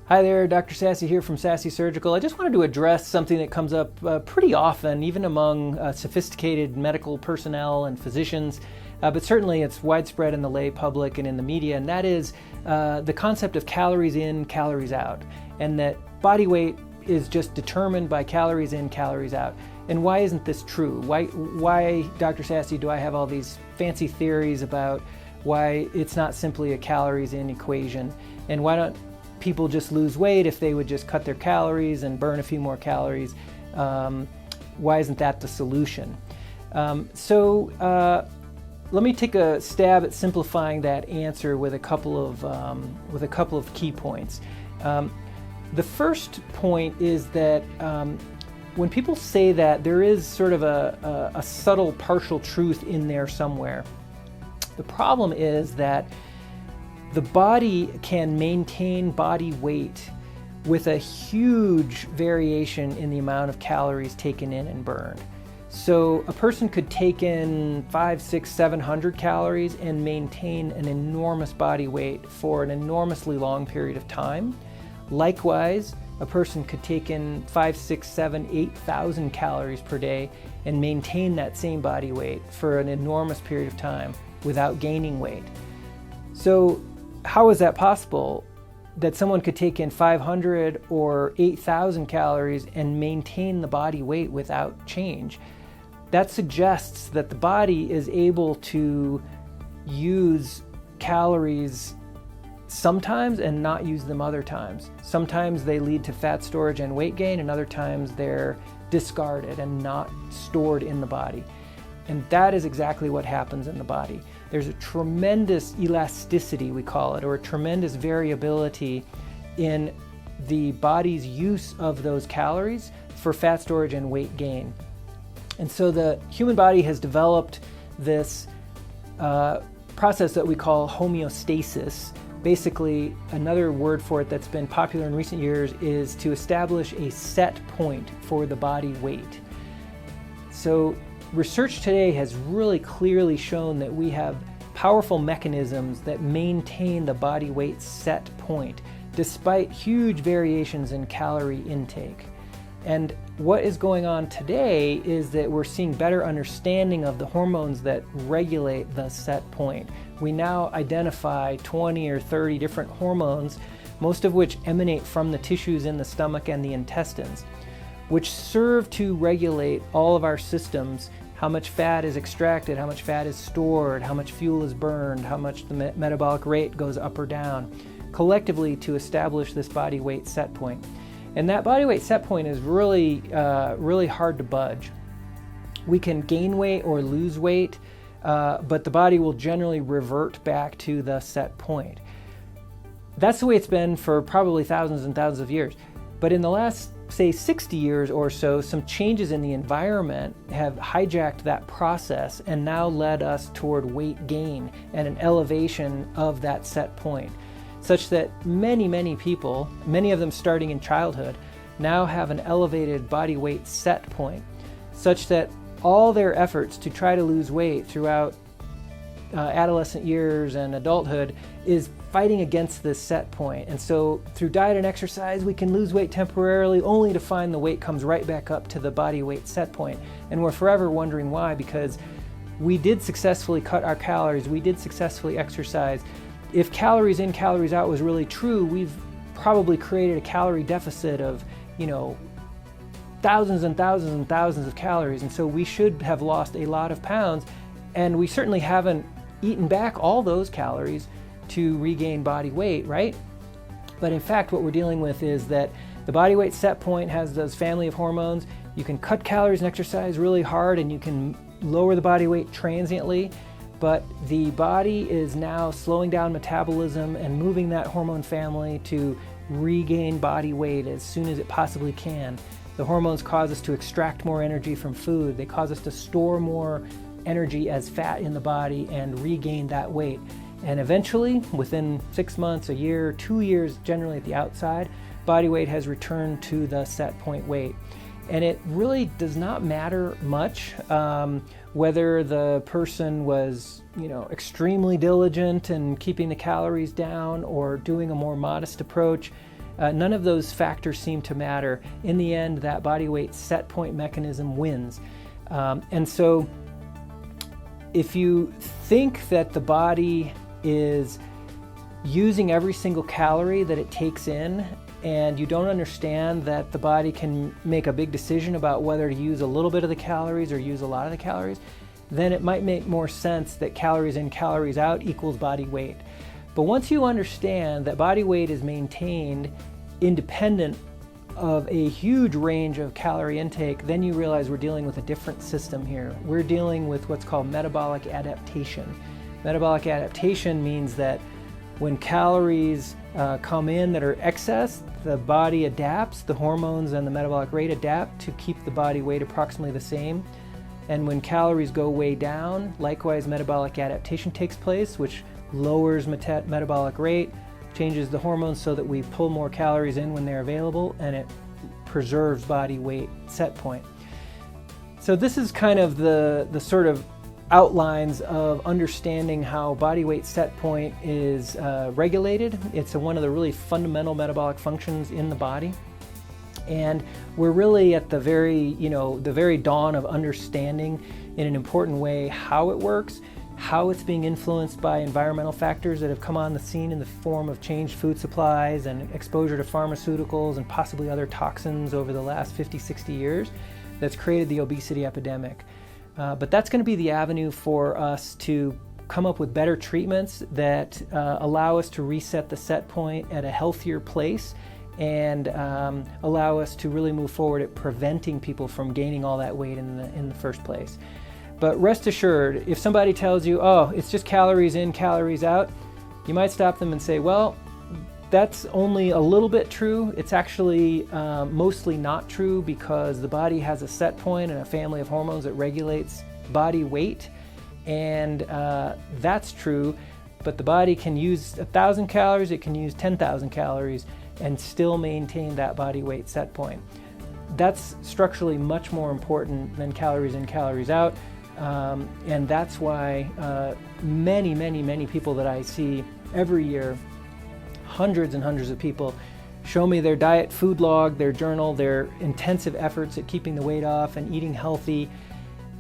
Hi there, Dr. Sasse here from Sasse Surgical. I just wanted to address something that comes up pretty often, even among sophisticated medical personnel and physicians, but certainly it's widespread in the lay public and in the media, and that is the concept of calories in, calories out, and that body weight is just determined by calories in, calories out. And why isn't this true? Why, Dr. Sasse, do I have all these fancy theories about why it's not simply a calories in equation? And why don't people just lose weight if they would just cut their calories and burn a few more calories? Why isn't that the solution? Let me take a stab at simplifying that answer with a couple of key points. The first point is that when people say that, there is sort of a subtle partial truth in there somewhere. The problem is that the body can maintain body weight with a huge variation in the amount of calories taken in and burned. So a person could take in 500, 600, 700 calories and maintain an enormous body weight for an enormously long period of time. Likewise, a person could take in 5, 6, 7, 8,000 calories per day and maintain that same body weight for an enormous period of time without gaining weight. So how is that possible, that someone could take in 500 or 8,000 calories and maintain the body weight without change? That suggests that the body is able to use calories sometimes and not use them other times. Sometimes they lead to fat storage and weight gain, and other times they're discarded and not stored in the body. And that is exactly what happens in the body. There's a tremendous elasticity, we call it, or a tremendous variability in the body's use of those calories for fat storage and weight gain. And so the human body has developed this process that we call homeostasis. Basically, another word for it that's been popular in recent years is to establish a set point for the body weight. So research today has really clearly shown that we have powerful mechanisms that maintain the body weight set point despite huge variations in calorie intake. And what is going on today is that we're seeing better understanding of the hormones that regulate the set point. We now identify 20 or 30 different hormones, most of which emanate from the tissues in the stomach and the intestines, which serve to regulate all of our systems: how much fat is extracted, how much fat is stored, how much fuel is burned, how much the metabolic rate goes up or down, collectively to establish this body weight set point. And that body weight set point is really hard to budge. We can gain weight or lose weight, but the body will generally revert back to the set point. That's the way it's been for probably thousands and thousands of years. But in the last, say, 60 years or so, some changes in the environment have hijacked that process and now led us toward weight gain and an elevation of that set point, such that many people, many of them starting in childhood, now have an elevated body weight set point, such that all their efforts to try to lose weight throughout adolescent years and adulthood is fighting against this set point. And so through diet and exercise, we can lose weight temporarily, only to find the weight comes right back up to the body weight set point. And we're forever wondering why, because we did successfully cut our calories, we did successfully exercise. If calories in, calories out was really true, we've probably created a calorie deficit of, thousands and thousands and thousands of calories. And so we should have lost a lot of pounds, and we certainly haven't eaten back all those calories to regain body weight, right? But in fact, what we're dealing with is that the body weight set point has those family of hormones. You can cut calories and exercise really hard, and you can lower the body weight transiently, but the body is now slowing down metabolism and moving that hormone family to regain body weight as soon as it possibly can. The hormones cause us to extract more energy from food. They cause us to store more energy as fat in the body and regain that weight. And eventually, within 6 months, a year, 2 years, generally at the outside, body weight has returned to the set point weight. And it really does not matter much whether the person was, extremely diligent in keeping the calories down or doing a more modest approach. None of those factors seem to matter. In the end, that body weight set point mechanism wins. And so if you think that the body is using every single calorie that it takes in, and you don't understand that the body can make a big decision about whether to use a little bit of the calories or use a lot of the calories, then it might make more sense that calories in, calories out equals body weight. But once you understand that body weight is maintained independent of a huge range of calorie intake, then you realize we're dealing with a different system here. We're dealing with what's called metabolic adaptation. Metabolic adaptation means that when calories come in that are excess, the body adapts, the hormones and the metabolic rate adapt to keep the body weight approximately the same. And when calories go way down, likewise metabolic adaptation takes place, which lowers metabolic rate, changes the hormones so that we pull more calories in when they're available, and it preserves body weight set point. So this is kind of the sort of outlines of understanding how body weight set point is regulated. It's one of the really fundamental metabolic functions in the body. And we're really at the very dawn of understanding in an important way how it works, how it's being influenced by environmental factors that have come on the scene in the form of changed food supplies and exposure to pharmaceuticals and possibly other toxins over the last 50, 60 years that's created the obesity epidemic. But that's going to be the avenue for us to come up with better treatments that allow us to reset the set point at a healthier place and allow us to really move forward at preventing people from gaining all that weight in the first place. But rest assured, if somebody tells you, oh, it's just calories in, calories out, you might stop them and say, well, that's only a little bit true. It's actually mostly not true, because the body has a set point and a family of hormones that regulates body weight, and that's true. But the body can use 1,000 calories, it can use 10,000 calories, and still maintain that body weight set point. That's structurally much more important than calories in, calories out. And that's why many people that I see every year, hundreds and hundreds of people, show me their diet food log, their journal, their intensive efforts at keeping the weight off and eating healthy.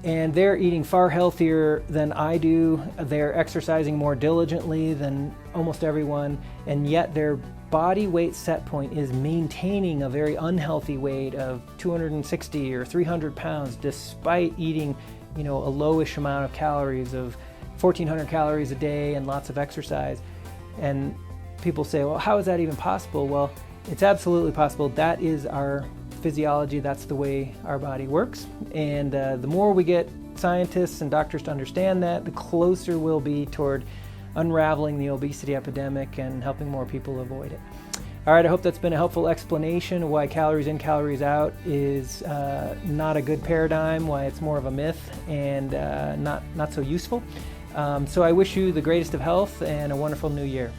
And they're eating far healthier than I do. They're exercising more diligently than almost everyone. And yet their body weight set point is maintaining a very unhealthy weight of 260 or 300 pounds, despite eating a lowish amount of calories of 1,400 calories a day and lots of exercise. And people say, well, how is that even possible? Well, it's absolutely possible. That is our physiology. That's the way our body works. And the more we get scientists and doctors to understand that, the closer we'll be toward unraveling the obesity epidemic and helping more people avoid it. All right, I hope that's been a helpful explanation of why calories in, calories out is not a good paradigm, why it's more of a myth and not so useful. So I wish you the greatest of health and a wonderful new year.